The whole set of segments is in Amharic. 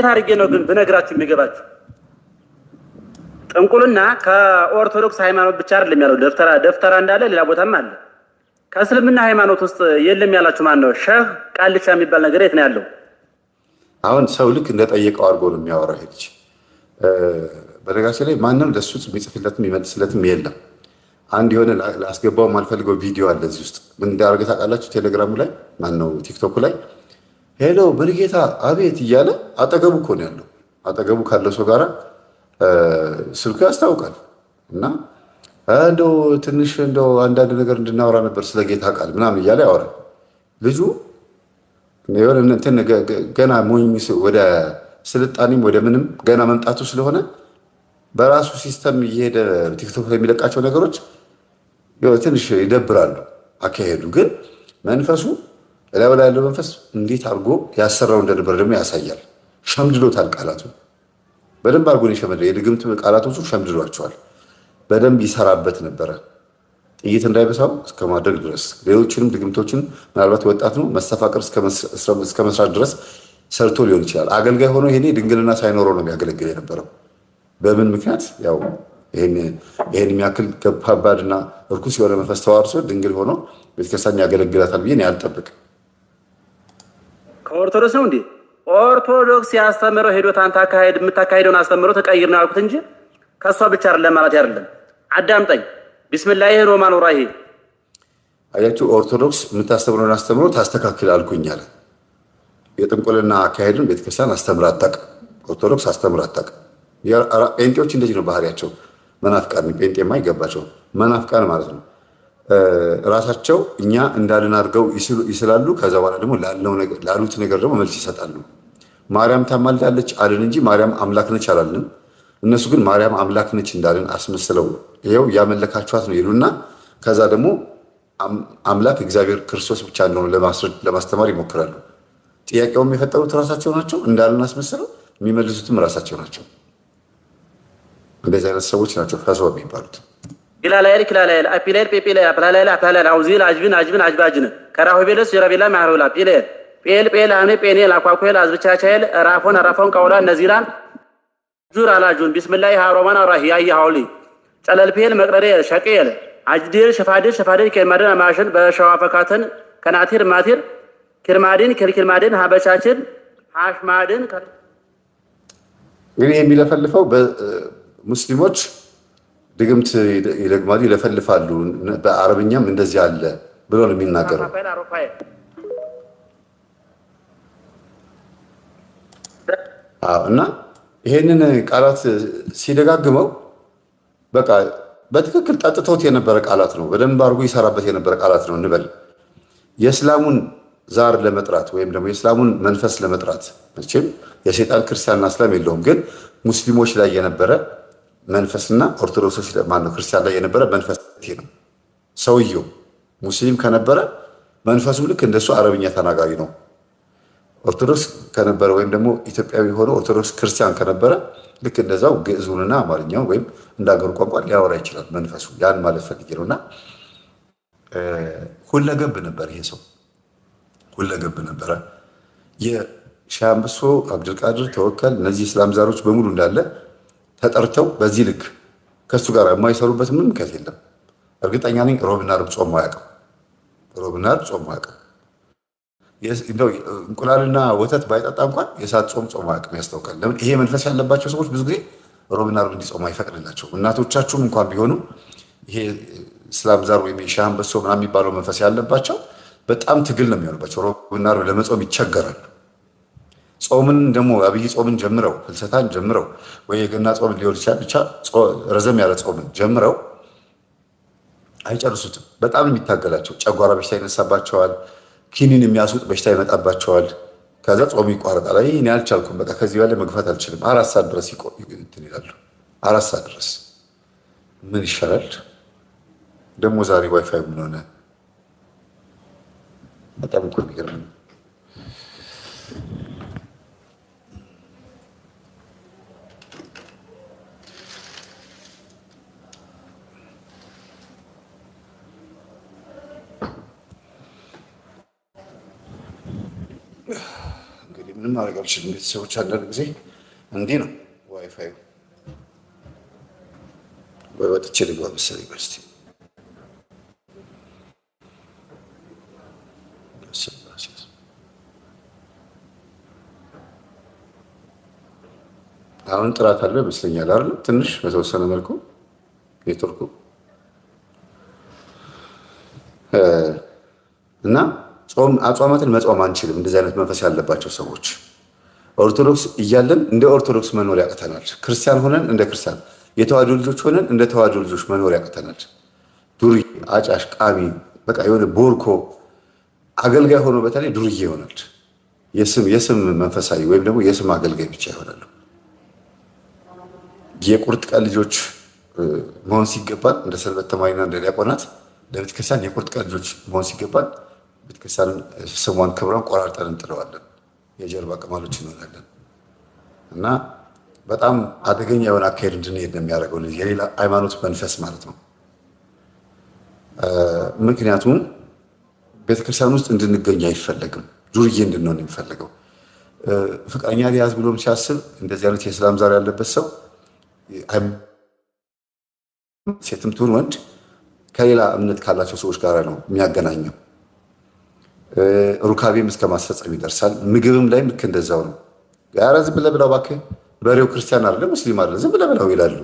አድርጌ ነው ግን ብነግራችሁ የሚገባችሁ? ጥንቁልና ከኦርቶዶክስ ሃይማኖት ብቻ አይደለም ያለው። ደፍተራ እንዳለ ሌላ ቦታም አለ። ከእስልምና ሃይማኖት ውስጥ የለም ያላችሁ ማን ነው? ሸህ ቃልቻ የሚባል ነገር የት ነው ያለው? አሁን ሰው ልክ እንደጠየቀው አድርጎ ነው የሚያወራው። ሄድች በነገራችን ላይ ማንም ለሱ የሚጽፍለትም የሚመልስለትም የለም። አንድ የሆነ ላስገባው የማልፈልገው ቪዲዮ አለ እዚህ ውስጥ። ምን እንዳደረገ ታውቃላችሁ? ቴሌግራሙ ላይ ማነው ቲክቶክ ላይ ሄሎ ብርጌታ አቤት እያለ አጠገቡ እኮ ነው ያለው። አጠገቡ ካለው ሰው ጋራ ስልኩ ያስታውቃል። እና እንደው ትንሽ እንደው አንዳንድ ነገር እንድናወራ ነበር ስለ ጌታ ቃል ምናምን እያለ ያወራል። ልጁ ገና ሞኝ ወደ ስልጣኔም ወደ ምንም ገና መምጣቱ ስለሆነ በራሱ ሲስተም እየሄደ ቲክቶክ ላይ የሚለቃቸው ነገሮች ትንሽ ይደብራሉ። አካሄዱ ግን መንፈሱ እላዩ ላይ ያለው መንፈስ እንዴት አድርጎ ያሰራው እንደነበር ደግሞ ያሳያል። ሸምድሎታል። ቃላቱ በደንብ አድርጎ የሸመድለው የድግምት ቃላቶቹ ሸምድሏቸዋል። በደንብ ይሰራበት ነበረ፣ ጥይት እንዳይበሳው እስከ ማድረግ ድረስ። ሌሎችንም ድግምቶችን ምናልባት ወጣት ነው መስተፋቅር እስከ መስራት ድረስ ሰርቶ ሊሆን ይችላል። አገልጋይ ሆኖ ይሄኔ ድንግልና ሳይኖረው ነው የሚያገለግል የነበረው። በምን ምክንያት? ያው ይሄን የሚያክል ከባድና እርኩስ የሆነ መንፈስ ተዋርሶ ድንግል ሆኖ ቤተክርስቲያን ያገለግላታል ብዬ አልጠብቅም። ከኦርቶዶክስ ነው እንዴ? ኦርቶዶክስ ያስተምረው ሄዶት አንተ የምታካሄደውን አስተምሮ ተቀይር ነው ያልኩት እንጂ ከሷ ብቻ አይደለም ማለት አይደለም። አዳምጠኝ። ቢስሚላህ ነው ማኖራ። ይሄ አያችሁ፣ ኦርቶዶክስ የምታስተምረውን አስተምሮ ታስተካክል አልኩኝ አለ። የጥንቁልና አካሄድን ቤተክርስቲያን አስተምራ አታውቅም። ኦርቶዶክስ አስተምራ አታውቅም። ጴንጤዎች እንደዚህ ነው ባህሪያቸው። መናፍቃን፣ ጴንጤማ አይገባቸው መናፍቃን ማለት ነው። ራሳቸው እኛ እንዳልን አድርገው ይስላሉ። ከዛ በኋላ ደግሞ ላሉት ነገር ደግሞ መልስ ይሰጣሉ። ማርያም ታማልዳለች አልን እንጂ ማርያም አምላክ ነች አላልንም። እነሱ ግን ማርያም አምላክ ነች እንዳልን አስመስለው ይኸው እያመለካችኋት ነው ይሉና ከዛ ደግሞ አምላክ እግዚአብሔር ክርስቶስ ብቻ እንደሆነ ለማስተማር ይሞክራሉ። ጥያቄውም የፈጠሩት ራሳቸው ናቸው። እንዳልን አስመስለው የሚመልሱትም ራሳቸው ናቸው። እንደዚህ አይነት ሰዎች ናቸው ፈስዋ የሚባሉት። ክላላይል አፒላይል ፔፔላይል አፕላላይል አፕላላይል አውዚል አጅብን አጅባጅን ከራሆቤለስ ጀራቤላ ማህሮላ ጴል አምኔ ጴኔል አኳኮል አዝብቻቻይል ራፎን ቀውላ እነዚላን ጁር አላጁን ቢስሚላህ ሃሮማን አራህ ያያውሊ ጨለልፔል መቅረሬ ሸቄል አጅዴል ሸፋዴል ከማደን ማሽን በሸዋፈካተን ከናቲር ማቲር ክርማዲን ክርማዲን ሀበቻችን ሃሽማዲን እንግዲህ የሚለፈልፈው ሙስሊሞች ድግምት ይደግማሉ፣ ይለፈልፋሉ። በአረብኛም እንደዚህ አለ ብሎ ነው የሚናገረው። እና ይሄንን ቃላት ሲደጋግመው በቃ በትክክል ጠጥቶት የነበረ ቃላት ነው። በደንብ አድርጎ ይሰራበት የነበረ ቃላት ነው እንበል። የእስላሙን ዛር ለመጥራት ወይም ደግሞ የእስላሙን መንፈስ ለመጥራት መቼም የሰይጣን ክርስቲያንና እስላም የለውም፣ ግን ሙስሊሞች ላይ የነበረ መንፈስና ኦርቶዶክሶች ማነው ክርስቲያን ላይ የነበረ መንፈስ ነው። ሰውየው ሙስሊም ከነበረ መንፈሱም ልክ እንደሱ አረብኛ ተናጋሪ ነው። ኦርቶዶክስ ከነበረ ወይም ደግሞ ኢትዮጵያዊ ሆኖ ኦርቶዶክስ ክርስቲያን ከነበረ ልክ እንደዛው ግዕዙንና አማርኛው ወይም እንዳገሩ ቋንቋ ሊያወራ ይችላል መንፈሱ። ያን ማለት ፈልጌ ነውና ሁለገብ ነበር ይሄ ሰው፣ ሁለገብ ነበረ። የሻምብሶ አብዱልቃድር ተወከል እነዚህ እስላም ዛሮች በሙሉ እንዳለ ተጠርተው በዚህ ልክ ከሱ ጋር የማይሰሩበት ምንም ምክንያት የለም። እርግጠኛ ነኝ ሮብና ዓርብ ጾም አያውቅም። ሮብና ዓርብ ጾም አያውቅም። እንቁላልና ወተት ባይጠጣ እንኳን የሳት ጾም አያውቅም። ያስታውቃል። ለምን? ይሄ መንፈስ ያለባቸው ሰዎች ብዙ ጊዜ ሮብና ዓርብ እንዲጾሙ አይፈቅድላቸው። እናቶቻችሁም እንኳን ቢሆኑ ይሄ እስላም ዛር ወይም የሻህ አንበሶ ምናምን የሚባለው መንፈስ ያለባቸው በጣም ትግል ነው የሚሆንባቸው። ሮብና ዓርብ ለመጾም ይቸገራሉ። ጾምን ደግሞ አብይ ጾምን ጀምረው ፍልሰታን ጀምረው ወይ የገና ጾምን ሊሆን ይችላል ብቻ ረዘም ያለ ጾምን ጀምረው አይጨርሱትም። በጣም የሚታገላቸው ጨጓራ በሽታ ይነሳባቸዋል። ኪኒን የሚያስውጥ በሽታ ይመጣባቸዋል። ከዛ ጾሙ ይቋረጣል። አይ እኔ አልቻልኩም፣ በቃ ከዚህ በላይ መግፋት አልችልም። 4 ሰዓት ድረስ ይላሉ። 4 ሰዓት ድረስ ምን ይሻላል ደግሞ? ዛሬ ዋይፋይ ምን ሆነ? በጣም እኮ የሚገርም ነው። ምንም ማድረግ አልችልም። ቤተሰቦች አንዳንድ ጊዜ እንዲህ ነው ዋይፋዩ። ወጥቼ ልግባ መሰለኝ ዩኒቨርሲቲ። አሁን ጥራት አለው ይመስለኛል አይደል? ትንሽ በተወሰነ መልኩ ኔትወርኩ እና አጽዋማትን መጾም አንችልም። እንደዚህ አይነት መንፈስ ያለባቸው ሰዎች ኦርቶዶክስ እያለን እንደ ኦርቶዶክስ መኖር ያቅተናል። ክርስቲያን ሆነን እንደ ክርስቲያን፣ የተዋህዶ ልጆች ሆነን እንደ ተዋህዶ ልጆች መኖር ያቅተናል። ዱርዬ፣ አጫሽ፣ ቃሚ፣ በቃ የሆነ ቦርኮ አገልጋይ ሆኖ በተለይ ዱርዬ ይሆናል። የስም መንፈሳዊ ወይም ደግሞ የስም አገልጋይ ብቻ ይሆናሉ። የቁርጥ ቀን ልጆች መሆን ሲገባል እንደ ሰንበት ተማሪና እንደ ዲያቆናት ለቤተክርስቲያን የቁርጥ ቀን ልጆች መሆን ሲገባል ቤተክርስቲያንን ስሟን ክብሯን ቆራርጠን እንጥለዋለን። የጀርባ ቅማሎች እንሆናለን እና በጣም አደገኛ የሆነ አካሄድ እንድንሄድ ነው የሚያደርገው የሌላ ሃይማኖት መንፈስ ማለት ነው። ምክንያቱም ቤተክርስቲያን ውስጥ እንድንገኝ አይፈለግም። ዱርዬ እንድንሆን የሚፈልገው ፍቅረኛ ሊያዝ ብሎም ሲያስብ እንደዚህ አይነት የእስላም ዛር ያለበት ሰው ሴትም ትሁን ወንድ ከሌላ እምነት ካላቸው ሰዎች ጋር ነው የሚያገናኘው። ሩካቤም እስከ ማስፈጸም ይደርሳል። ምግብም ላይ ልክ እንደዛው ነው። ኧረ ዝም ብለህ ብላው እባክህ፣ በሬው ክርስቲያን አይደለም ሙስሊም አይደለም ዝም ብለህ ብላው ይላሉ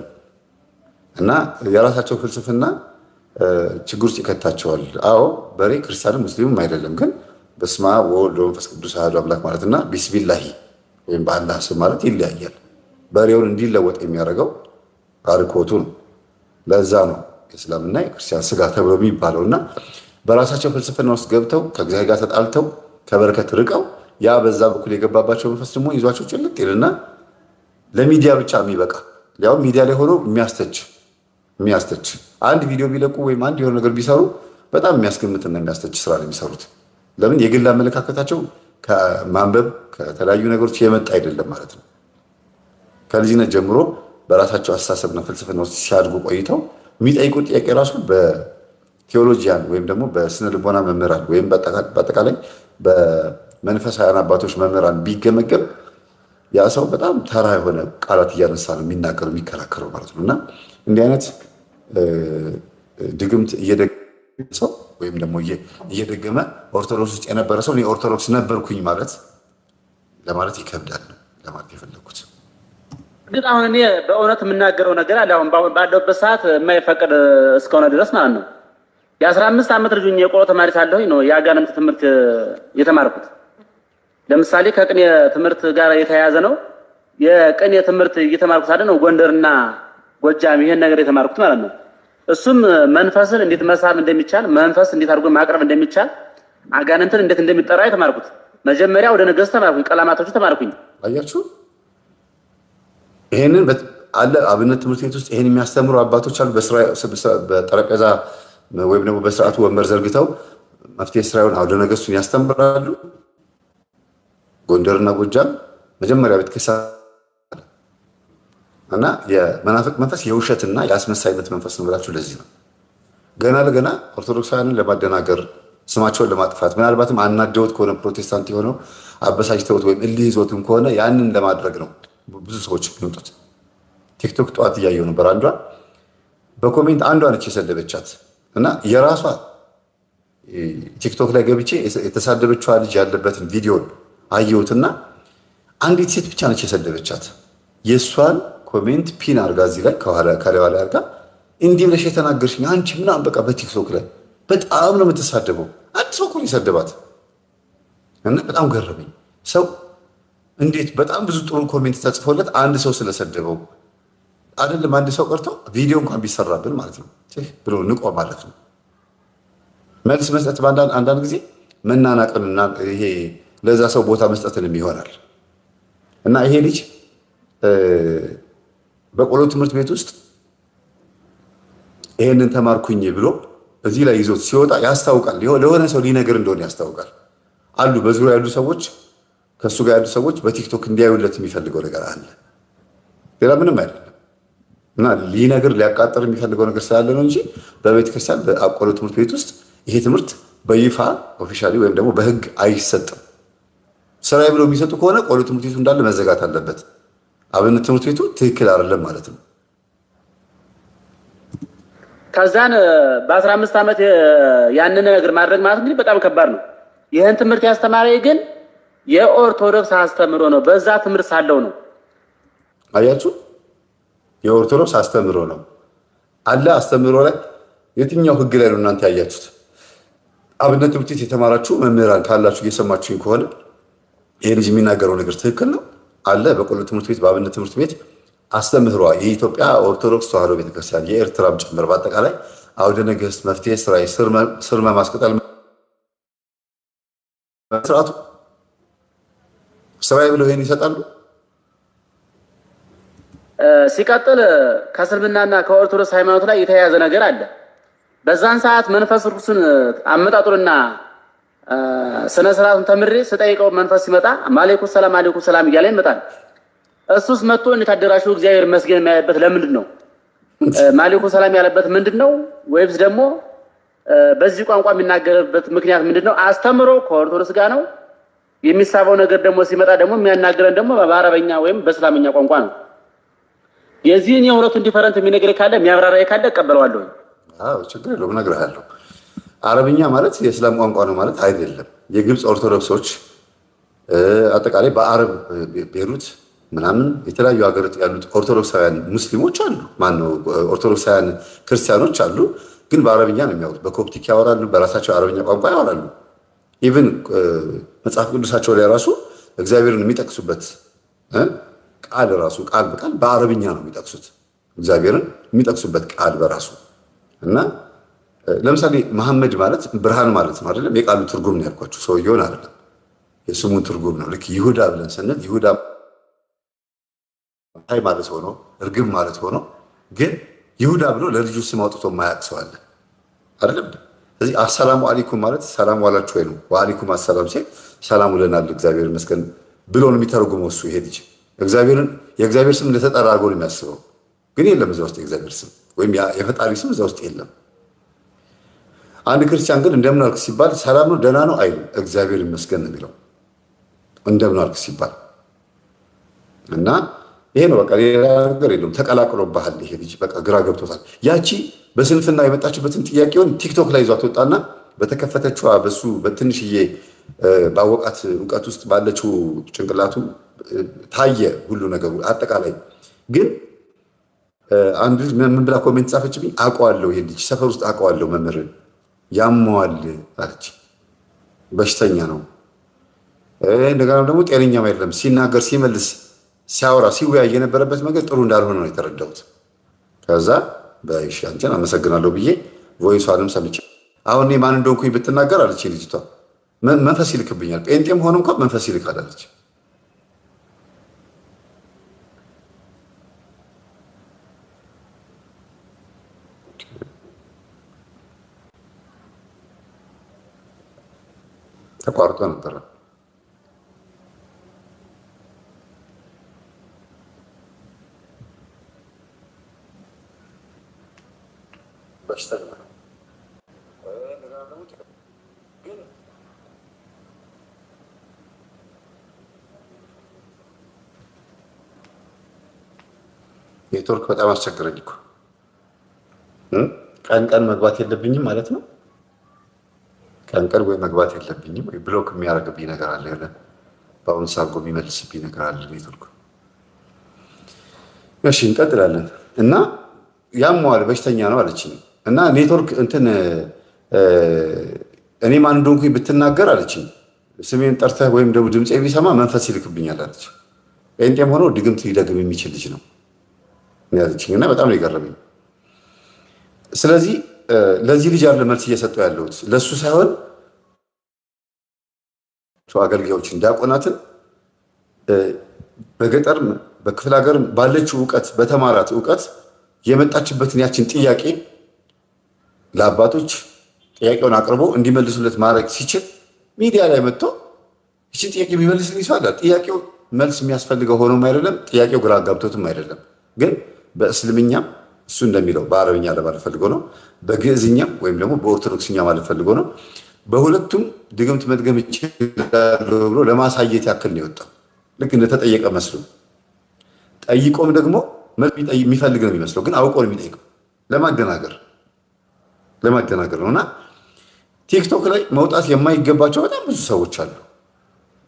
እና የራሳቸው ፍልስፍና ችግር ውስጥ ይከታቸዋል። አዎ በሬ ክርስቲያንም ሙስሊምም አይደለም፣ ግን በስመ አብ ወወልድ ወመንፈስ ቅዱስ አሐዱ አምላክ ማለትና ቢስሚላሂ ወይም በአላህ ስም ማለት ይለያያል። በሬውን እንዲለወጥ የሚያደርገው አርኮቱ ነው። ለዛ ነው የእስላምና የክርስቲያን ስጋ ተብሎ የሚባለው እና በራሳቸው ፍልስፍና ውስጥ ገብተው ከእግዚአብሔር ጋር ተጣልተው ከበረከት ርቀው ያ በዛ በኩል የገባባቸው መንፈስ ደግሞ ይዟቸው ጭልጥ ይልና ለሚዲያ ብቻ የሚበቃ ያው ሚዲያ ላይ ሆኖ የሚያስተች አንድ ቪዲዮ ቢለቁ ወይም አንድ የሆነ ነገር ቢሰሩ በጣም የሚያስገምትና የሚያስተች ስራ ነው የሚሰሩት። ለምን? የግል አመለካከታቸው ከማንበብ ከተለያዩ ነገሮች የመጣ አይደለም ማለት ነው። ከልጅነት ጀምሮ በራሳቸው አስተሳሰብና ፍልስፍና ውስጥ ሲያድጉ ቆይተው የሚጠይቁት ጥያቄ ራሱ በቴዎሎጂያን ወይም ደግሞ በስነ ልቦና መምህራን ወይም በአጠቃላይ በመንፈሳውያን አባቶች መምህራን ቢገመገም ያ ሰው በጣም ተራ የሆነ ቃላት እያነሳ ነው የሚናገሩ የሚከራከረው ማለት ነው። እና እንዲህ አይነት ድግምት እየደገመ ሰው ወይም ደግሞ እየደገመ ኦርቶዶክስ ውስጥ የነበረ ሰው እኔ ኦርቶዶክስ ነበርኩኝ ለማለት ይከብዳል ለማለት የፈለጉት። ግን አሁን እኔ በእውነት የምናገረው ነገር አለ። አሁን ባለሁበት ሰዓት የማይፈቅድ እስከሆነ ድረስ ማለት ነው። የ15 ዓመት ልጅ የቆሎ ተማሪ ሳለሁኝ ነው የአጋንንት ትምህርት የተማርኩት። ለምሳሌ ከቅኔ ትምህርት ጋር የተያያዘ ነው። የቅኔ ትምህርት እየተማርኩት ሳለ ነው ጎንደርና ጎጃም ይሄን ነገር የተማርኩት ማለት ነው። እሱም መንፈስን እንዴት መሳብ እንደሚቻል፣ መንፈስ እንዴት አድርጎ ማቅረብ እንደሚቻል፣ አጋንንትን እንዴት እንደሚጠራ የተማርኩት። መጀመሪያ ወደ ነገሥት ተማርኩኝ፣ ቀለማቶቹ ተማርኩኝ። አያችሁ ይሄንን አለ አብነት ትምህርት ቤት ውስጥ ይሄን የሚያስተምሩ አባቶች አሉ። በጠረጴዛ ወይም ደግሞ በስርዓቱ ወንበር ዘርግተው መፍትሄ ስራውን አውደ ነገሥቱን ያስተምራሉ። ጎንደርና ጎጃም መጀመሪያ ቤተክርስቲያን እና የመናፍቅ መንፈስ የውሸትና የአስመሳይነት መንፈስ ነው ብላችሁ ለዚህ ነው ገና ለገና ኦርቶዶክሳውያንን ለማደናገር ስማቸውን ለማጥፋት ምናልባትም አናደውት ከሆነ ፕሮቴስታንት የሆነው አበሳጭተውት ወይም እልህ ይዞትም ከሆነ ያንን ለማድረግ ነው ብዙ ሰዎች የሚወጡት። ቲክቶክ ጠዋት እያየው ነበር። አንዷ በኮሜንት አንዷ ነች የሰደበቻት እና የራሷ ቲክቶክ ላይ ገብቼ የተሳደበችዋ ልጅ ያለበትን ቪዲዮን አየሁትና አንዲት ሴት ብቻ ነች የሰደበቻት። የእሷን ኮሜንት ፒን አርጋ እዚህ ላይ ከኋላ ላይ አርጋ እንዲህ ብለሽ የተናገርሽኝ አንቺ ምናምን በቃ በቲክቶክ ላይ በጣም ነው የምትሳደበው። አንድ ሰው እኮ ነው የሰደባት እና በጣም ገረመኝ። ሰው እንዴት በጣም ብዙ ጥሩ ኮሜንት ተጽፎለት አንድ ሰው ስለሰደበው አይደለም አንድ ሰው ቀርቶ ቪዲዮ እንኳን ቢሰራብን ማለት ነው ብሎ ንቆ ማለት ነው። መልስ መስጠት አንዳንድ ጊዜ መናናቅንና ይሄ ለዛ ሰው ቦታ መስጠትንም ይሆናል እና ይሄ ልጅ በቆሎ ትምህርት ቤት ውስጥ ይሄንን ተማርኩኝ ብሎ እዚህ ላይ ይዞት ሲወጣ ያስታውቃል። ለሆነ ሰው ሊነገር እንደሆነ ያስታውቃል። አሉ በዙሪያ ያሉ ሰዎች ከሱ ጋር ያሉ ሰዎች በቲክቶክ እንዲያዩለት የሚፈልገው ነገር አለ። ሌላ ምንም አይደለም እና ሊነገር ሊያቃጥር የሚፈልገው ነገር ስላለ ነው እንጂ በቤተክርስቲያን በቆሎ ትምህርት ቤት ውስጥ ይሄ ትምህርት በይፋ ኦፊሻሊ ወይም ደግሞ በሕግ አይሰጥም። ስራዬ ብለው የሚሰጡ ከሆነ ቆሎ ትምህርት ቤቱ እንዳለ መዘጋት አለበት። አብነት ትምህርት ቤቱ ትክክል አይደለም ማለት ነው። ከዛን በ15 ዓመት ያንን ነገር ማድረግ ማለት እንግዲህ በጣም ከባድ ነው። ይህን ትምህርት ያስተማረኝ ግን የኦርቶዶክስ አስተምሮ ነው። በዛ ትምህርት ሳለው ነው። አያችሁ፣ የኦርቶዶክስ አስተምሮ ነው አለ። አስተምሮ ላይ የትኛው ህግ ላይ ነው እናንተ ያያችሁት? አብነት ትምህርት ቤት የተማራችሁ መምህራን ካላችሁ እየሰማችሁኝ ከሆነ ይሄ ልጅ የሚናገረው ነገር ትክክል ነው አለ። በቆሎ ትምህርት ቤት በአብነት ትምህርት ቤት አስተምህሯ የኢትዮጵያ ኦርቶዶክስ ተዋሕዶ ቤተክርስቲያን የኤርትራም ጭምር በአጠቃላይ አውደ ነገሥት፣ መፍትሔ ሥራይ፣ ስር ማስቀጠል ስርዓቱ ስራዬ ብለው ይሄን ይሰጣሉ። ሲቀጥል ከእስልምናና ከኦርቶዶክስ ሃይማኖት ላይ የተያያዘ ነገር አለ። በዛን ሰዓት መንፈስ ርኩስን አመጣጡንና ስነ ስርዓቱን ተምሬ ስጠይቀው መንፈስ ሲመጣ ማለይኩም ሰላም እያለ ይመጣል። እሱስ መጥቶ እንዴት አደራሹ እግዚአብሔር ይመስገን የሚያይበት ለምንድን ነው? ማለይኩም ሰላም ያለበት ምንድን ነው? ወይስ ደግሞ በዚህ ቋንቋ የሚናገርበት ምክንያት ምንድን ነው? አስተምሮ ከኦርቶዶክስ ጋር ነው። የሚሳበው ነገር ደግሞ ሲመጣ ደግሞ የሚያናገረን ደግሞ በአረበኛ ወይም በእስላምኛ ቋንቋ ነው። የዚህን የሁለቱን ዲፈረንት የሚነግረኝ ካለ የሚያብራራኝ ካለ እቀበለዋለሁ። አዎ ችግር የለውም እነግርሃለሁ። አረብኛ ማለት የእስላም ቋንቋ ነው ማለት አይደለም። የግብፅ ኦርቶዶክሶች አጠቃላይ በአረብ ቤሩት ምናምን የተለያዩ ሀገር ያሉት ኦርቶዶክሳውያን ሙስሊሞች አሉ። ማነው ኦርቶዶክሳውያን ክርስቲያኖች አሉ፣ ግን በአረብኛ ነው የሚያወሩት። በኮፕቲክ ያወራሉ፣ በራሳቸው አረብኛ ቋንቋ ያወራሉ። ኢቭን መጽሐፍ ቅዱሳቸው ላይ ራሱ እግዚአብሔርን የሚጠቅሱበት ቃል ራሱ ቃል በቃል በአረብኛ ነው የሚጠቅሱት። እግዚአብሔርን የሚጠቅሱበት ቃል በራሱ እና ለምሳሌ መሐመድ ማለት ብርሃን ማለት ነው አይደለም? የቃሉ ትርጉም ነው ያልኳችሁ፣ ሰውየውን አይደለም፣ የስሙን ትርጉም ነው። ልክ ይሁዳ ብለን ስንል ይሁዳ ማለት ሆኖ እርግብ ማለት ሆኖ ግን ይሁዳ ብሎ ለልጁ ስም አውጥቶ የማያውቅ ሰው አለ አይደለም? ስለዚህ አሰላሙ አለይኩም ማለት ሰላም ዋላችሁ ወይ ነው። ወአለይኩም አሰላም ሲል ሰላም ውለናል እግዚአብሔር ይመስገን ብሎ ነው የሚተረጉመው እሱ። ይሄ ልጅ የእግዚአብሔር ስም እንደተጠራ አድርጎ ነው የሚያስበው፣ ግን የለም እዛ ውስጥ የእግዚአብሔር ስም ወይም የፈጣሪ ስም እዛ ውስጥ የለም። አንድ ክርስቲያን ግን እንደምን አልክ ሲባል ሰላም ነው ደህና ነው አይልም፣ እግዚአብሔር ይመስገን ነው የሚለው እንደምን አልክ ሲባል። እና ይሄ ነው በቃ፣ ሌላ ነገር የለውም። ተቀላቅሎብሃል ይሄ ልጅ በቃ ግራ ገብቶታል። ያቺ በስንፍና የመጣችበትን ጥያቄውን ቲክቶክ ላይ ይዟት ወጣና በተከፈተችዋ በሱ በትንሽዬ ባወቃት እውቀት ውስጥ ባለችው ጭንቅላቱ ታየ ሁሉ ነገሩ አጠቃላይ። ግን አንድ ምን ብላ ኮሜንት ጻፈችብኝ? አውቀዋለሁ ይሄ ልጅ ሰፈር ውስጥ አውቀዋለሁ፣ መምህርን ያመዋል አለች። በሽተኛ ነው፣ እንደገና ደግሞ ጤነኛም አይደለም። ሲናገር ሲመልስ ሲያወራ ሲወያይ የነበረበት መንገድ ጥሩ እንዳልሆነ ነው የተረዳሁት። ከዛ በእሺ አንቺን አመሰግናለሁ ብዬ ቮይሷንም ሰምቼ አሁን እኔ ማን እንደሆንኩኝ ብትናገር አለች ልጅቷ፣ መንፈስ ይልክብኛል፣ ጴንጤም ሆኖ እንኳን መንፈስ ይልካል አለች። ተቋርጦ ነበረ። ኔትወርክ በጣም አስቸገረኝ እኮ። ቀን ቀን መግባት የለብኝም ማለት ነው። ቀን ቀን ወይ መግባት የለብኝም ወይ ብሎክ የሚያደርግብኝ ነገር አለ፣ የሆነ በአሁኑ ሰዓት የሚመልስብኝ ነገር አለ ኔትወርክ። እሺ እንቀጥላለን። እና ያመዋል በሽተኛ ነው አለችኝ። እና ኔትወርክ እንትን እኔ ማን እንደሆንኩኝ ብትናገር አለችኝ፣ ስሜን ጠርተህ ወይም ደግሞ ድምፄ ቢሰማ መንፈስ ይልክብኛል አለች። ጴንጤም ሆኖ ድግምት ሊደግም የሚችል ልጅ ነው ያለችኝ። እና በጣም ነው የገረመኝ። ስለዚህ ለዚህ ልጅ ያለ መልስ እየሰጠው ያለሁት ለሱ ሳይሆን አገልጋዮችን ዲያቆናትን በገጠር በክፍለ ሀገር ባለችው እውቀት በተማራት እውቀት የመጣችበትን ያችን ጥያቄ ለአባቶች ጥያቄውን አቅርቦ እንዲመልሱለት ማድረግ ሲችል ሚዲያ ላይ መጥቶ ይችን ጥያቄ የሚመልስልኝ ሰው አለ። ጥያቄው መልስ የሚያስፈልገው ሆኖም አይደለም፣ ጥያቄው ግራ ጋብቶትም አይደለም። ግን በእስልምኛም እሱ እንደሚለው በአረብኛ ለማለት ፈልጎ ነው፣ በግዕዝኛም ወይም ደግሞ በኦርቶዶክስኛ ማለት ፈልጎ ነው፣ በሁለቱም ድግምት መድገም ይችላል ብሎ ለማሳየት ያክል ነው የወጣው። ልክ እንደተጠየቀ መስሎ ጠይቆም ደግሞ የሚፈልግ ነው የሚመስለው፣ ግን አውቆ ነው የሚጠይቀው ለማደናገር ነው። እና ቲክቶክ ላይ መውጣት የማይገባቸው በጣም ብዙ ሰዎች አሉ።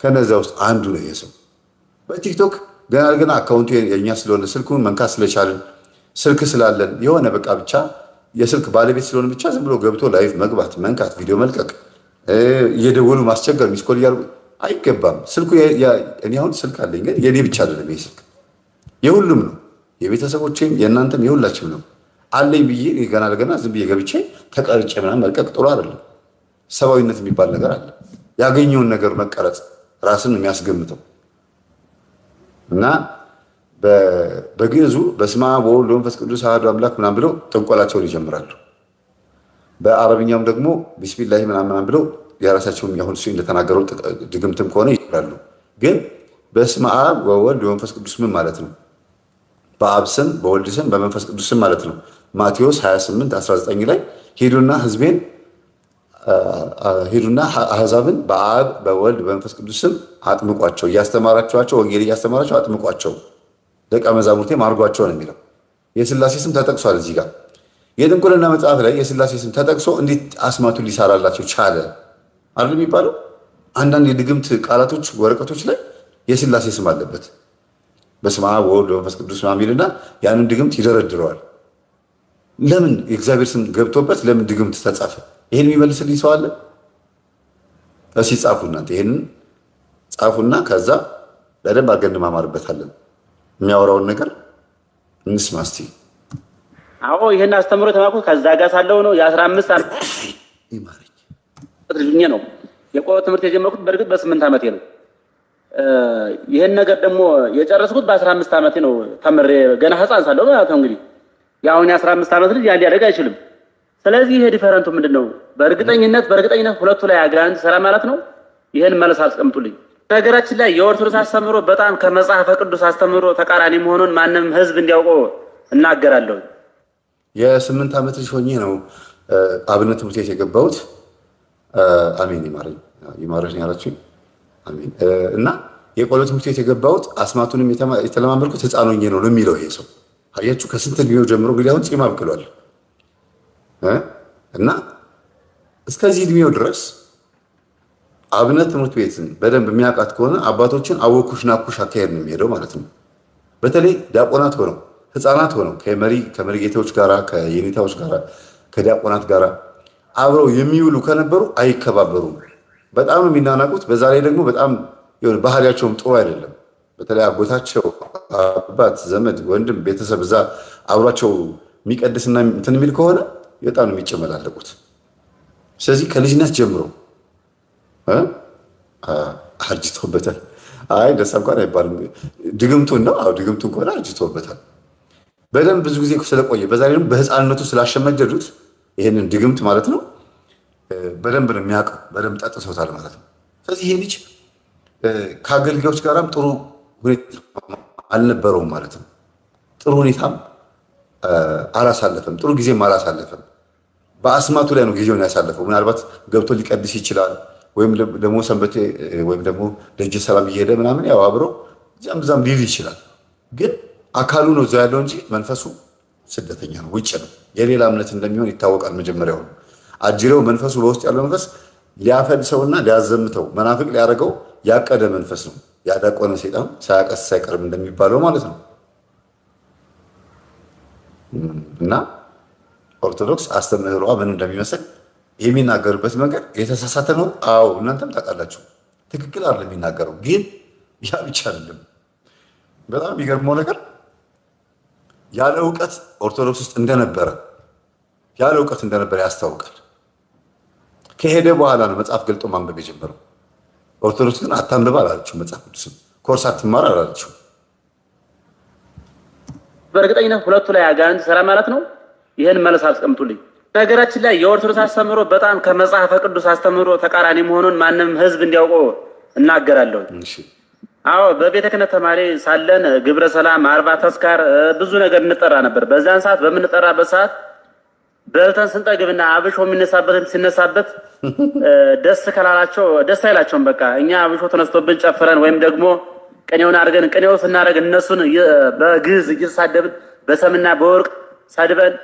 ከነዚያ ውስጥ አንዱ ነው ይሄ ሰው። በቲክቶክ ገና አካውንቱ የኛ ስለሆነ ስልኩን መንካት ስለቻልን ስልክ ስላለን የሆነ በቃ ብቻ የስልክ ባለቤት ስለሆነ ብቻ ዝም ብሎ ገብቶ ላይቭ መግባት፣ መንካት፣ ቪዲዮ መልቀቅ፣ እየደወሉ ማስቸገር፣ ሚስኮል እያሉ አይገባም። ስልኩ እኔ አሁን ስልክ አለኝ፣ ግን የኔ ብቻ አይደለም። ይሄ ስልክ የሁሉም ነው፣ የቤተሰቦቼም የእናንተም የሁላችም ነው። አለኝ ብዬ ገና ለገና ዝም ብዬ ገብቼ ተቀርጬ ምናምን መልቀቅ ጥሩ አይደለም። ሰብአዊነት የሚባል ነገር አለ። ያገኘውን ነገር መቀረጽ ራስን የሚያስገምተው እና በግዕዙ በስመ አብ ወወልድ ወመንፈስ ቅዱስ አሐዱ አምላክ ምናምን ብለው ጥንቆላቸውን ይጀምራሉ። በአረብኛውም ደግሞ ቢስሚላሂ ምናምን ብለው የራሳቸውን ያሁን እሱ እንደተናገረው ድግምትም ከሆነ ይችላሉ። ግን በስመ አብ ወወልድ ወመንፈስ ቅዱስ ምን ማለት ነው? በአብ ስም በወልድ ስም በመንፈስ ቅዱስ ስም ማለት ነው። ማቴዎስ 28:19 ላይ ሂዱና አሕዛብን በአብ በወልድ በመንፈስ ቅዱስ ስም አጥምቋቸው፣ እያስተማራችኋቸው ወንጌል እያስተማራቸው አጥምቋቸው፣ ደቀ መዛሙርቴም አድርጓቸው ነው የሚለው። የሥላሴ ስም ተጠቅሷል እዚህ ጋር። የጥንቁልና መጽሐፍ ላይ የሥላሴ ስም ተጠቅሶ እንዴት አስማቱን ሊሰራላቸው ቻለ አይደል የሚባለው? አንዳንድ የድግምት ቃላቶች ወረቀቶች ላይ የሥላሴ ስም አለበት። በስመ አብ ወወልድ ወመንፈስ ቅዱስ ሚልና ያንን ድግምት ይደረድረዋል። ለምን የእግዚአብሔር ስም ገብቶበት ለምን ድግምት ተጻፈ? ይሄን የሚመልስልኝ ሰው አለ? እስኪ ጻፉ እናንተ፣ ይሄንን ጻፉና ከዛ በደንብ አድርገን እንማማርበታለን። የሚያወራውን ነገር እንስማ እስቲ። አዎ ይሄን አስተምሮ ተማኩ ከዛ ጋር ሳለው ነው የ15 ዓመት ልጅ ነው የቆሎ ትምህርት የጀመርኩት። በእርግጥ በ8 ዓመቴ ነው። ይሄን ነገር ደግሞ የጨረስኩት በ15 ዓመቴ ነው። ተምሬ ገና ህፃን ሳለሁ ማለት ነው። እንግዲህ ያውን የ15 ዓመት ልጅ ያን ሊያደርግ አይችልም። ስለዚህ ይሄ ዲፈረንቱ ምንድነው? በእርግጠኝነት ሁለቱ ላይ አጋንንት ሰራ ማለት ነው። ይሄን መልስ አስቀምጡልኝ። ነገራችን ላይ የኦርቶዶክስ አስተምሮ በጣም ከመጽሐፈ ቅዱስ አስተምሮ ተቃራኒ መሆኑን ማንም ህዝብ እንዲያውቀው እናገራለሁ። የ8 ዓመት ልጅ ሆኜ ነው አብነት ትምህርት ቤት የገባሁት። አሜን ይማረኝ ያላችሁኝ አሜን። እና የቆሎ ትምህርት ቤት የገባሁት አስማቱንም የተለማመድኩት ህፃን ሆኜ ነው የሚለው ይሄ ሰው። አያችሁ ከስንት እድሜው ጀምሮ እንግዲህ አሁን ጺም አብቅሏል። እና እስከዚህ እድሜው ድረስ አብነት ትምህርት ቤትን በደንብ የሚያውቃት ከሆነ አባቶችን አወኩሽ ናኩሽ አካሄድ ነው የሚሄደው ማለት ነው። በተለይ ዲያቆናት ሆነው ህፃናት ሆነው ከመሪጌታዎች ጋራ ከየኔታዎች ጋራ ከዲያቆናት ጋራ አብረው የሚውሉ ከነበሩ አይከባበሩም። በጣም ነው የሚናናቁት። በዛ ላይ ደግሞ በጣም የሆነ ባህሪያቸውም ጥሩ አይደለም። በተለይ አጎታቸው አባት፣ ዘመድ፣ ወንድም፣ ቤተሰብ እዛ አብሯቸው የሚቀድስና እንትን የሚል ከሆነ በጣም ነው የሚጨመላለቁት። ስለዚህ ከልጅነት ጀምሮ አርጅቶበታል። አይ ደስ እንኳን አይባልም። ድግምቱን ነው። አዎ ድግምቱን ከሆነ አርጅቶበታል በደንብ ብዙ ጊዜ ስለቆየ፣ በዛ ላይ ደግሞ በህፃንነቱ ስላሸመደዱት ይሄንን ድግምት ማለት ነው በደንብ ነው የሚያውቀው። በደንብ ጠጥቶታል ማለት ነው። ስለዚህ ይሄ ልጅ ከአገልጋዮች ጋራም ጥሩ ሁኔታ አልነበረውም ማለት ነው። ጥሩ ሁኔታም አላሳለፈም። ጥሩ ጊዜም አላሳለፈም። በአስማቱ ላይ ነው ጊዜውን ያሳለፈው። ምናልባት ገብቶ ሊቀድስ ይችላል፣ ወይም ደግሞ ሰንበቴ ወይም ደግሞ ደጀ ሰላም እየሄደ ምናምን ያው አብሮ እዚያም ብዛም ሊል ይችላል። ግን አካሉ ነው እዛ ያለው እንጂ መንፈሱ ስደተኛ ነው፣ ውጭ ነው። የሌላ እምነት እንደሚሆን ይታወቃል። መጀመሪያው አጅሬው መንፈሱ በውስጥ ያለው መንፈስ ሊያፈድሰውና ሊያዘምተው መናፍቅ ሊያደርገው ያቀደ መንፈስ ነው። ያዳቆነ ሰይጣን ሳያቀስ ሳይቀርም እንደሚባለው ማለት ነው። እና ኦርቶዶክስ አስተምህሯ ምን እንደሚመስል የሚናገርበት መንገድ የተሳሳተ ነው። አዎ እናንተም ታውቃላችሁ። ትክክል አይደለም የሚናገረው። ግን ያ ብቻ አይደለም። በጣም የሚገርመው ነገር ያለ እውቀት ኦርቶዶክስ ውስጥ እንደነበረ ያስታውቃል። ከሄደ በኋላ ነው መጽሐፍ ገልጦ ማንበብ የጀመረው። ኦርቶዶክስ ግን አታንብብ አላለችው። መጽሐፍ ቅዱስም ኮርስ አትማር አላለችው። በእርግጠኝነት ሁለቱ ላይ አጋንንት ሰራ ማለት ነው። ይሄን መልስ አስቀምጡልኝ። ነገራችን ላይ የኦርቶዶክስ አስተምሮ በጣም ከመጽሐፈ ቅዱስ አስተምሮ ተቃራኒ መሆኑን ማንም ህዝብ እንዲያውቀው እናገራለሁ። አዎ በቤተ ክህነት ተማሪ ሳለን ግብረ ሰላም፣ አርባ ተስካር ብዙ ነገር እንጠራ ነበር። በዛን ሰዓት በምንጠራበት ሰዓት በልተን ስንጠግብና አብሾ የሚነሳበትም ሲነሳበት ደስ ከላላቸው ደስ አይላቸውም። በቃ እኛ አብሾ ተነስቶብን ጨፍረን ወይም ደግሞ ቅኔውን አድርገን ቅኔው ስናደርግ እነሱን በግዕዝ እየተሳደብን በሰምና በወርቅ ሳድበን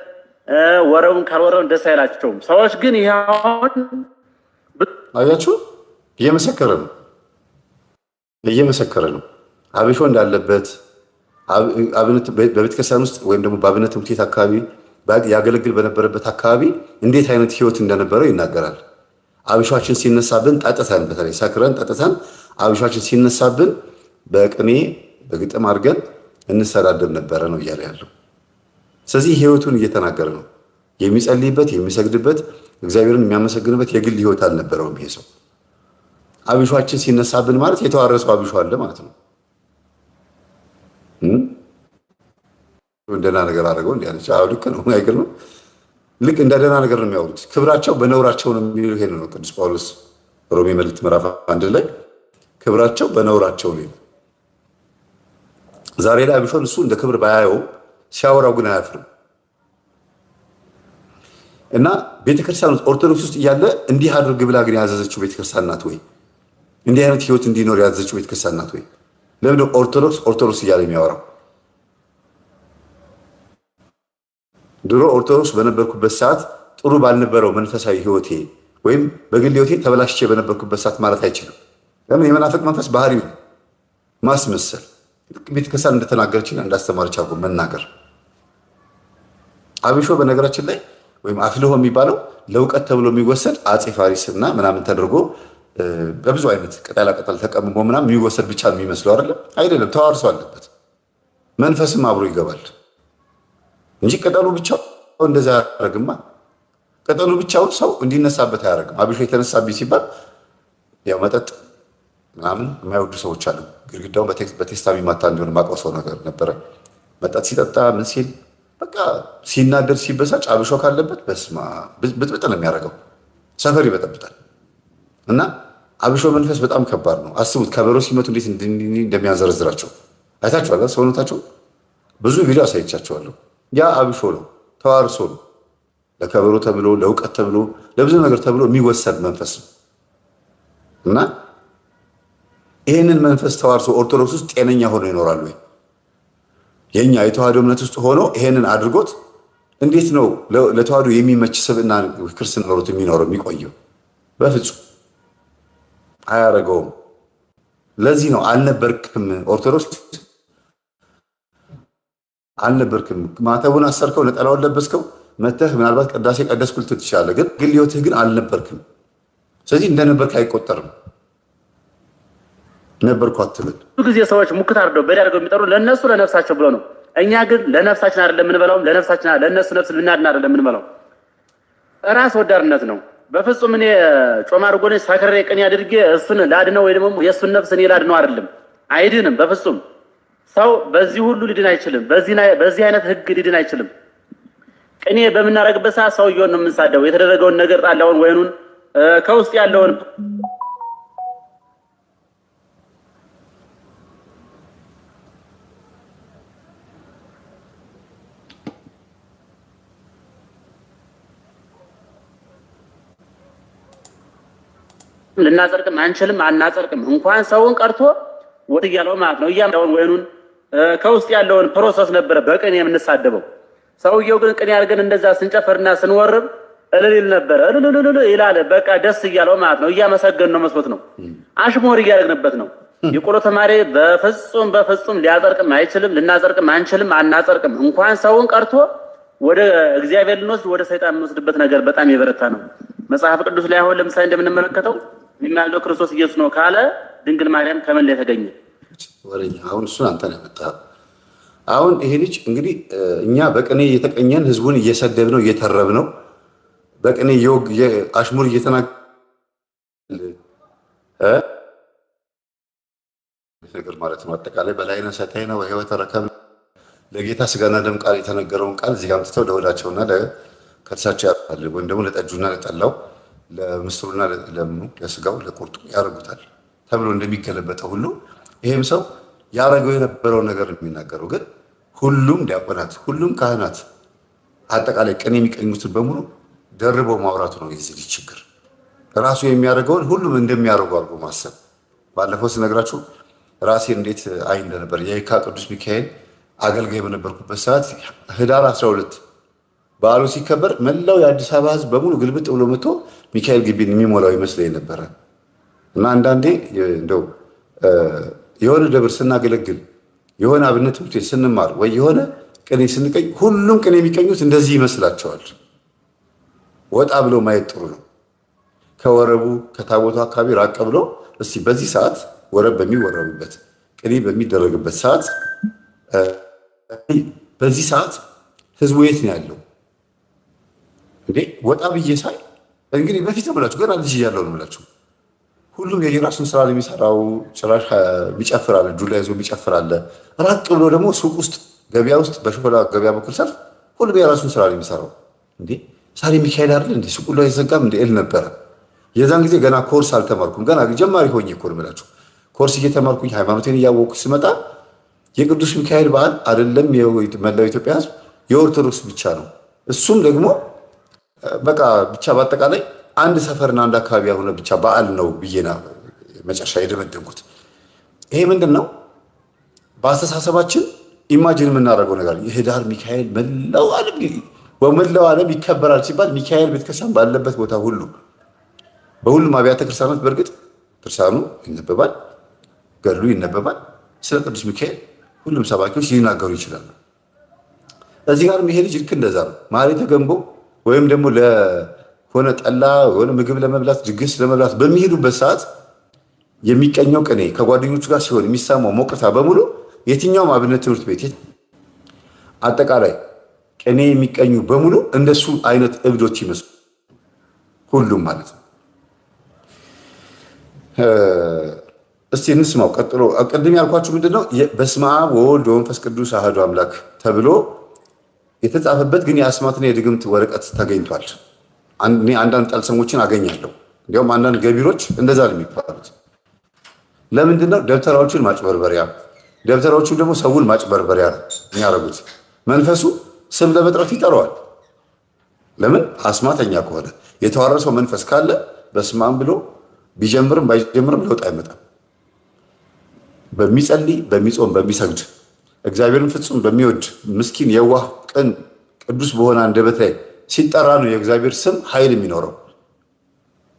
ወረቡን ካልወረቡን ደስ አይላቸውም። ሰዎች ግን ይሄውን አያችሁ እየመሰከረ ነው አብሾ እንዳለበት አብነት በቤተክርስቲያን ውስጥ ወይም ደግሞ በአብነት ትምህርት ቤት አካባቢ ያገለግል በነበረበት አካባቢ እንዴት አይነት ህይወት እንደነበረው ይናገራል። አብሿችን ሲነሳብን ጠጥተን በተለይ ሰክረን ጠጥተን አብሿችን ሲነሳብን በቅኔ በግጥም አድርገን እንሰዳደብ ነበረ ነው እያለ ያለው። ስለዚህ ህይወቱን እየተናገረ ነው። የሚጸልይበት የሚሰግድበት እግዚአብሔርን የሚያመሰግንበት የግል ህይወት አልነበረውም ይሄ ሰው። አብሿችን ሲነሳብን ማለት የተዋረሰው አብሿ አለ ማለት ነው። እንደና ነገር አድርገው እንዲያነች ልክ ነው አይገርም? ልክ እንደ ደህና ነገር ነው የሚያወሩት። ክብራቸው በነውራቸው ነው የሚለው ይሄን ነው ቅዱስ ጳውሎስ ሮሜ መልእክት ምዕራፍ 1 ላይ ክብራቸው በነውራቸው ነው። ዛሬ ላይ አብሾን እሱ እንደ ክብር ባያየው ሲያወራው ግን አያፍርም። እና ቤተክርስቲያን ውስጥ ኦርቶዶክስ ውስጥ እያለ እንዲህ አድርግ ብላ ግን ያዘዘችው ቤተክርስቲያን ናት ወይ? እንዲህ አይነት ህይወት እንዲኖር ያዘዘችው ቤተክርስቲያን ናት ወይ? ለምን ኦርቶዶክስ እያለ የሚያወራው? ድሮ ኦርቶዶክስ በነበርኩበት ሰዓት ጥሩ ባልነበረው መንፈሳዊ ህይወቴ ወይም በግል ህይወቴ ተበላሽቼ በነበርኩበት ሰዓት ማለት አይችልም። ለምን? የመናፍቅ መንፈስ ባህሪ ነው ማስመሰል። ቤተክርስቲያን እንደተናገረችና እንዳስተማረች አድርጎ መናገር። አብሾ በነገራችን ላይ ወይም አፍልሆ የሚባለው ለእውቀት ተብሎ የሚወሰድ አፄ ፋሪስ እና ምናምን ተደርጎ በብዙ አይነት ቅጠላ ቅጠል ተቀምሞ ምናምን የሚወሰድ ብቻ ነው የሚመስለው አይደለም። ተዋርሶ አለበት፣ መንፈስም አብሮ ይገባል እንጂ ቅጠሉ ብቻው እንደዛ አያደርግማ። ቅጠሉ ብቻውን ሰው እንዲነሳበት አያደርግም። አብሾ የተነሳብኝ ሲባል ያው መጠጥ ምናምን የማይወዱ ሰዎች አሉ። ግድግዳውን በቴስታ የሚማታ እንዲሆን ማውቀው ሰው ነገር ነበረ። መጠጥ ሲጠጣ ምን ሲል በቃ ሲናደድ ሲበሳጭ አብሾ ካለበት በስማ ብጥብጥ ነው የሚያደርገው። ሰፈር ይበጠብጣል። እና አብሾ መንፈስ በጣም ከባድ ነው። አስቡት፣ ከበሮ ሲመቱ እንዴት እንደሚያዘረዝራቸው አይታችኋል። ሰውነታቸው ብዙ ቪዲዮ አሳይቻቸዋለሁ። ያ አብሾ ነው፣ ተዋርሶ ነው። ለከበሮ ተብሎ ለእውቀት ተብሎ ለብዙ ነገር ተብሎ የሚወሰድ መንፈስ ነው። እና ይህንን መንፈስ ተዋርሶ ኦርቶዶክስ ውስጥ ጤነኛ ሆኖ ይኖራሉ ወይ? የኛ የተዋህዶ እምነት ውስጥ ሆኖ ይሄንን አድርጎት እንዴት ነው ለተዋህዶ የሚመች ስብዕና ክርስትና ኖሮት የሚኖረው የሚቆየው? በፍጹም አያረገውም። ለዚህ ነው አልነበርክም፣ ኦርቶዶክስ አልነበርክም። ማተቡን አሰርከው፣ ነጠላውን ለበስከው፣ መተህ ምናልባት ቅዳሴ ቀደስኩ ልትል ትችላለህ፣ ግን ግል ሕይወትህ ግን አልነበርክም። ስለዚህ እንደነበርክ አይቆጠርም። ነበርኩ አትበል። ብዙ ጊዜ ሰዎች ሙክት አድርገው በዳ አድርገው የሚጠሩ ለነሱ ለነፍሳቸው ብሎ ነው። እኛ ግን ለነፍሳችን አይደለም የምንበላው፣ ለነፍሳችን ለነሱ ነፍስ ልናድን አይደለም የምንበላው። ራስ ወዳድነት ነው። በፍጹም እኔ ጮማ አድርጎ ሳከሬ ቅኔ አድርጌ እሱን ላድነው ወይ ደግሞ የእሱን ነፍስ እኔ ላድነው አይደለም። አይድንም በፍጹም። ሰው በዚህ ሁሉ ሊድን አይችልም። በዚህ አይነት ህግ ሊድን አይችልም። ቅኔ በምናደርግበት ሰዓት ሰውየውን ነው የምንሳደው። የተደረገውን ነገር ጣላውን ወይኑን ከውስጥ ያለውን ልናጸድቅም አንችልም፣ አናጸድቅም። እንኳን ሰውን ቀርቶ ወጥ እያለው ማለት ነው እያምዳውን ወይኑን ከውስጥ ያለውን ፕሮሰስ ነበረ በቅኔ የምንሳደበው። ሰውየው ግን ቅኔ አድርገን እንደዛ ስንጨፈርና ስንወርብ እልል ይል ነበረ። እልል ይላል። በቃ ደስ እያለው ማለት ነው። እያመሰገን ነው መስሎት ነው። አሽሞር እያደረግንበት ነው። የቆሎ ተማሪ በፍጹም ሊያጸድቅም አይችልም፣ ልናጸድቅም አንችልም፣ አናጸድቅም። እንኳን ሰውን ቀርቶ ወደ እግዚአብሔር ልንወስድ ወደ ሰይጣን የምንወስድበት ነገር በጣም የበረታ ነው። መጽሐፍ ቅዱስ ላይ አሁን ለምሳሌ እንደምንመለከተው የሚያለው ክርስቶስ ኢየሱስ ነው ካለ ድንግል ማርያም ከምን ላይ ተገኘ? ወሬኛ። አሁን እሱን አንተ ነው ያመጣኸው። አሁን ይሄ ልጅ እንግዲህ እኛ በቅኔ እየተቀኘን ህዝቡን እየሰደብነው እየተረብነው በቅኔ አሽሙር እየተናገርን ነገር ማለት ነው። አጠቃላይ በላይነህ ሰታይነ ወሕይወተ ረከብነ ለጌታ ስጋና ደም ቃል የተነገረውን ቃል እዚህ ጋር አምጥተው ለሆዳቸውና ከእርሳቸው ያርፋል፣ ወይም ደግሞ ለጠጁና ለጠላው ለምስሩና ለምኑ ለስጋው ለቁርጡ ያደርጉታል ተብሎ እንደሚገለበጠው ሁሉ ይሄም ሰው ያደረገው የነበረውን ነገር የሚናገረው ግን ሁሉም ዲያቆናት፣ ሁሉም ካህናት አጠቃላይ ቅኔ የሚቀኙትን በሙሉ ደርበው ማውራቱ ነው የዚህ ልጅ ችግር። ራሱ የሚያደርገውን ሁሉም እንደሚያደርጉ አድርጎ ማሰብ። ባለፈው ስነግራችሁ ራሴን እንዴት አይ እንደነበር የካ ቅዱስ ሚካኤል አገልጋይ በነበርኩበት ሰዓት ህዳር 12 በዓሉ ሲከበር መላው የአዲስ አበባ ህዝብ በሙሉ ግልብጥ ብሎ መጥቶ ሚካኤል ግቢን የሚሞላው ይመስለኝ ነበረ። እና አንዳንዴ እንደው የሆነ ደብር ስናገለግል የሆነ አብነት ትምህርት ቤት ስንማር ወይ የሆነ ቅኔ ስንቀኝ ሁሉም ቅኔ የሚቀኙት እንደዚህ ይመስላቸዋል። ወጣ ብሎ ማየት ጥሩ ነው። ከወረቡ ከታቦቱ አካባቢ ራቅ ብሎ እስቲ በዚህ ሰዓት ወረብ በሚወረቡበት ቅኔ በሚደረግበት ሰዓት በዚህ ሰዓት ህዝቡ የት ነው ያለው እንዴ? ወጣ ብዬ ሳይ እንግዲህ በፊት ምላችሁ ገና ልጅ እያለሁ ነው ምላችሁ ሁሉም የየራሱን ስራ ነው የሚሰራው። ጭራሽ የሚጨፍር አለ፣ ዱላ ይዞ የሚጨፍር አለ። ራቅ ብሎ ደግሞ ሱቅ ውስጥ ገበያ ውስጥ በሾላ ገበያ በኩል ሰልፍ ሁሉም የራሱን ስራ ነው የሚሰራው። እንዴ ዛሬ ሚካኤል አይደል እንዴ ሱቁ ላይ አይዘጋም እንዴ እል ነበረ። የዛን ጊዜ ገና ኮርስ አልተማርኩም። ገና ጀማሪ ሆኜ እኮ ነው የምላችሁ። ኮርስ እየተማርኩኝ ሃይማኖቴን እያወቅኩ ስመጣ የቅዱስ ሚካኤል በዓል አይደለም መላው ኢትዮጵያ ህዝብ የኦርቶዶክስ ብቻ ነው። እሱም ደግሞ በቃ ብቻ በአጠቃላይ አንድ ሰፈርና አንድ አካባቢ ያልሆነ ብቻ በዓል ነው ብዬና መጨረሻ የደመደምኩት። ይሄ ምንድን ነው? በአስተሳሰባችን ኢማጂን የምናደርገው ነገር የህዳር ሚካኤል በመላው ዓለም ይከበራል ሲባል ሚካኤል ቤተክርስቲያን ባለበት ቦታ ሁሉ በሁሉም አብያተ ክርስቲያናት በእርግጥ ድርሳኑ ይነበባል፣ ገድሉ ይነበባል። ስለ ቅዱስ ሚካኤል ሁሉም ሰባኪዎች ሊናገሩ ይችላሉ። እዚህ ጋርም ይሄ ልጅ ልክ እንደዛ ነው። ማህሌተ ገንቦ ወይም ደግሞ ለሆነ ጠላ የሆነ ምግብ ለመብላት ድግስ ለመብላት በሚሄዱበት ሰዓት የሚቀኘው ቅኔ ከጓደኞቹ ጋር ሲሆን የሚሰማው ሞቅታ በሙሉ የትኛውም አብነት ትምህርት ቤት አጠቃላይ ቅኔ የሚቀኙ በሙሉ እንደሱ አይነት እብዶች ይመስሉ ሁሉም ማለት ነው። እስቲ እንስማው። ቀጥሎ ቅድም ያልኳችሁ ምንድነው? በስመ አብ ወወልድ ወመንፈስ ቅዱስ አሐዱ አምላክ ተብሎ የተጻፈበት ግን የአስማትና የድግምት ወረቀት ተገኝቷል። እኔ አንዳንድ ጠልሰሞችን አገኛለሁ። እንዲያውም አንዳንድ ገቢሮች እንደዛ ነው የሚባሉት። ለምንድነው? ደብተራዎቹን ማጭበርበሪያ፣ ደብተራዎቹን ደግሞ ሰውን ማጭበርበሪያ የሚያደርጉት። መንፈሱ ስም ለመጥራት ይጠራዋል። ለምን? አስማተኛ ከሆነ የተዋረሰው መንፈስ ካለ በስመ አብ ብሎ ቢጀምርም ባይጀምርም ለውጥ አይመጣም። በሚጸልይ በሚጾም በሚሰግድ እግዚአብሔርን ፍጹም በሚወድ ምስኪን የዋህ ቅን ቅዱስ በሆነ አንደበት ላይ ሲጠራ ነው የእግዚአብሔር ስም ኃይል የሚኖረው።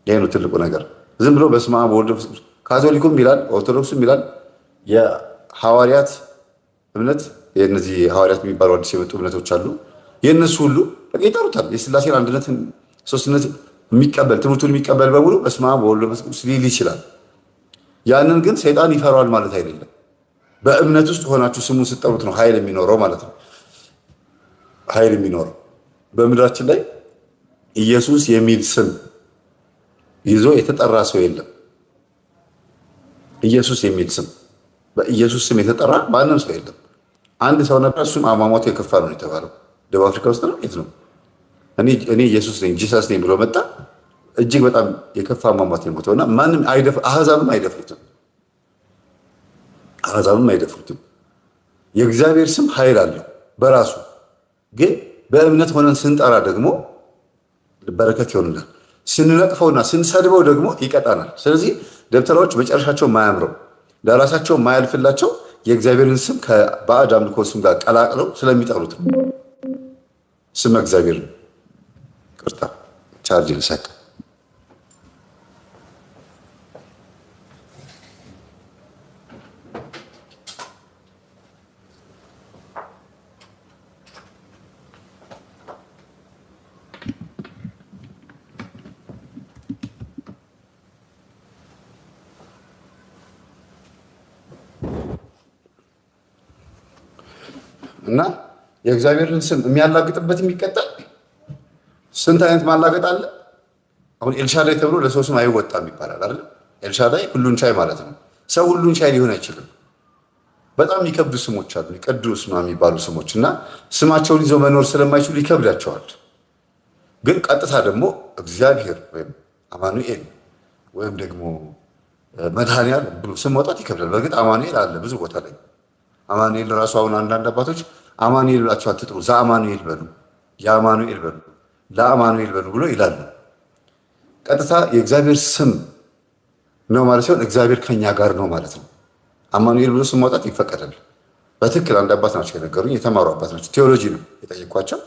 ይሄ ነው ትልቁ ነገር። ዝም ብሎ በስመ አብ ወወልድ ወመንፈስ ቅዱስ ካቶሊኩም ይላል ኦርቶዶክስም ይላል የሐዋርያት እምነት የነዚህ ሐዋርያት የሚባሉ አዲስ የመጡ እምነቶች አሉ። የእነሱ ሁሉ ይጠሩታል። የሥላሴን አንድነትን ሶስትነት የሚቀበል ትምህርቱን የሚቀበል በሙሉ በስመ አብ ወወልድ ወመንፈስ ቅዱስ ሊል ይችላል። ያንን ግን ሰይጣን ይፈራዋል ማለት አይደለም። በእምነት ውስጥ ሆናችሁ ስሙን ስትጠሩት ነው ኃይል የሚኖረው ማለት ነው። ኃይል የሚኖረው በምድራችን ላይ ኢየሱስ የሚል ስም ይዞ የተጠራ ሰው የለም። ኢየሱስ የሚል ስም በኢየሱስ ስም የተጠራ ማንም ሰው የለም። አንድ ሰው ነበር፣ እሱም አሟሟቱ የከፋ ነው የተባለው። ደቡብ አፍሪካ ውስጥ ነው የት ነው? እኔ ኢየሱስ ነኝ ጂሰስ ነኝ ብሎ መጣ። እጅግ በጣም የከፋ አሟሟት የሞተው እና ማንም አህዛብም አይደፍሩትም። የእግዚአብሔር ስም ኃይል አለው በራሱ ግን በእምነት ሆነን ስንጠራ ደግሞ በረከት ይሆንናል። ስንነቅፈውና ስንሰድበው ደግሞ ይቀጣናል። ስለዚህ ደብተራዎች መጨረሻቸው ማያምረው ለራሳቸው ማያልፍላቸው የእግዚአብሔርን ስም ከባዕድ አምልኮ ስም ጋር ቀላቅለው ስለሚጠሩት ነው። ስም እግዚአብሔር ቅርታ ቻርጅ ልሰቅ። እና የእግዚአብሔርን ስም የሚያላግጥበት የሚቀጣል ስንት አይነት ማላገጥ አለ። አሁን ኤልሻዳይ ተብሎ ለሰው ስም አይወጣም ይባላል አይደል? ኤልሻዳይ ሁሉን ቻይ ማለት ነው። ሰው ሁሉን ቻይ ሊሆን አይችልም። በጣም የሚከብዱ ስሞች አሉ፣ ቅዱስ ምናምን የሚባሉ ስሞች እና ስማቸውን ይዘው መኖር ስለማይችሉ ይከብዳቸዋል። ግን ቀጥታ ደግሞ እግዚአብሔር ወይም አማኑኤል ወይም ደግሞ መድኃኒዓለም ብሎ ስም መውጣት ይከብዳል። በእርግጥ አማኑኤል አለ ብዙ ቦታ ላይ። አማኑኤል ራሱ አሁን አንዳንድ አባቶች አማኑኤል ብላችሁ አትጥሩ፣ ዘአማኑኤል በሉ። የአማኑኤል በሉ ለአማኑኤል በሉ ብሎ ይላሉ። ቀጥታ የእግዚአብሔር ስም ነው ማለት ሲሆን እግዚአብሔር ከኛ ጋር ነው ማለት ነው። አማኑኤል ብሎ ስም ማውጣት ይፈቀዳል። በትክክል አንድ አባት ናቸው የነገሩኝ፣ የተማሩ አባት ናቸው። ቴዎሎጂ ነው የጠየኳቸው።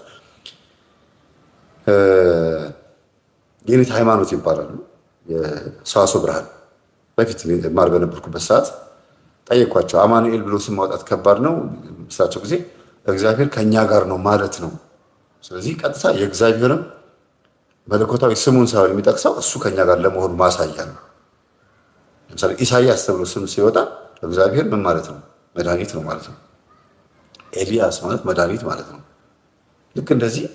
የኔት ሃይማኖት ይባላሉ። የሰዋስወ ብርሃን በፊት ማር በነበርኩበት ሰዓት ጠየኳቸው። አማኑኤል ብሎ ስም ማውጣት ከባድ ነው ስላቸው ጊዜ እግዚአብሔር ከኛ ጋር ነው ማለት ነው። ስለዚህ ቀጥታ የእግዚአብሔርም መለኮታዊ ስሙን ሳይሆን የሚጠቅሰው እሱ ከኛ ጋር ለመሆኑ ማሳያ ነው። ለምሳሌ ኢሳያስ ተብሎ ስም ሲወጣ እግዚአብሔር ምን ማለት ነው? መድኃኒት ነው ማለት ነው። ኤልያስ ማለት መድኃኒት ማለት ነው። ልክ እንደዚህ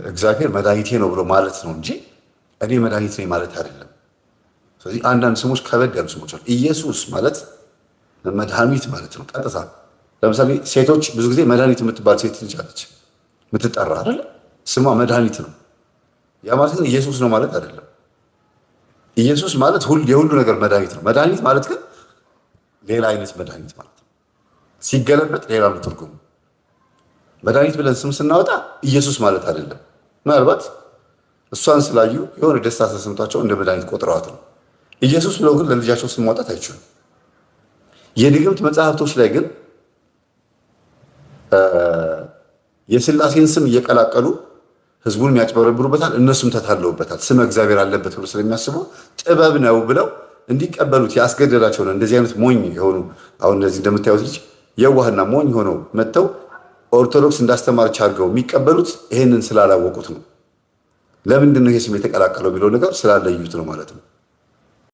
እግዚአብሔር መድኃኒቴ ነው ብሎ ማለት ነው እንጂ እኔ መድኃኒት ነኝ ማለት አይደለም። ስለዚህ አንዳንድ ስሞች ከበድ ያሉ ስሞች አሉ። ኢየሱስ ማለት መድኃኒት ማለት ነው ቀጥታ። ለምሳሌ ሴቶች ብዙ ጊዜ መድኃኒት የምትባል ሴት ልጅ አለች የምትጠራ አይደለ? ስሟ መድኃኒት ነው። ያ ማለት ግን ኢየሱስ ነው ማለት አይደለም። ኢየሱስ ማለት የሁሉ ነገር መድኃኒት ነው። መድኃኒት ማለት ግን ሌላ አይነት መድኃኒት ማለት ነው። ሲገለበጥ ሌላ ነው ትርጉሙ። መድኃኒት ብለን ስም ስናወጣ ኢየሱስ ማለት አይደለም። ምናልባት እሷን ስላዩ የሆነ ደስታ ተሰምቷቸው እንደ መድኃኒት ቆጥረዋት ነው። ኢየሱስ ብለው ግን ለልጃቸው ስም ማውጣት አይችሉም። የድግምት መጽሐፍቶች ላይ ግን የሥላሴን ስም እየቀላቀሉ ህዝቡን የሚያጭበረብሩበታል፣ እነሱም ተታለውበታል። ስመ እግዚአብሔር አለበት ብሎ ስለሚያስቡ ጥበብ ነው ብለው እንዲቀበሉት ያስገደዳቸው ነው። እንደዚህ አይነት ሞኝ የሆኑ አሁን እነዚህ እንደምታዩት ልጅ የዋህና ሞኝ ሆነው መጥተው ኦርቶዶክስ እንዳስተማረች አድርገው የሚቀበሉት ይሄንን ስላላወቁት ነው። ለምንድን ነው ይሄ ስም የተቀላቀለው ቢለው ነገር ስላለዩት ነው ማለት ነው።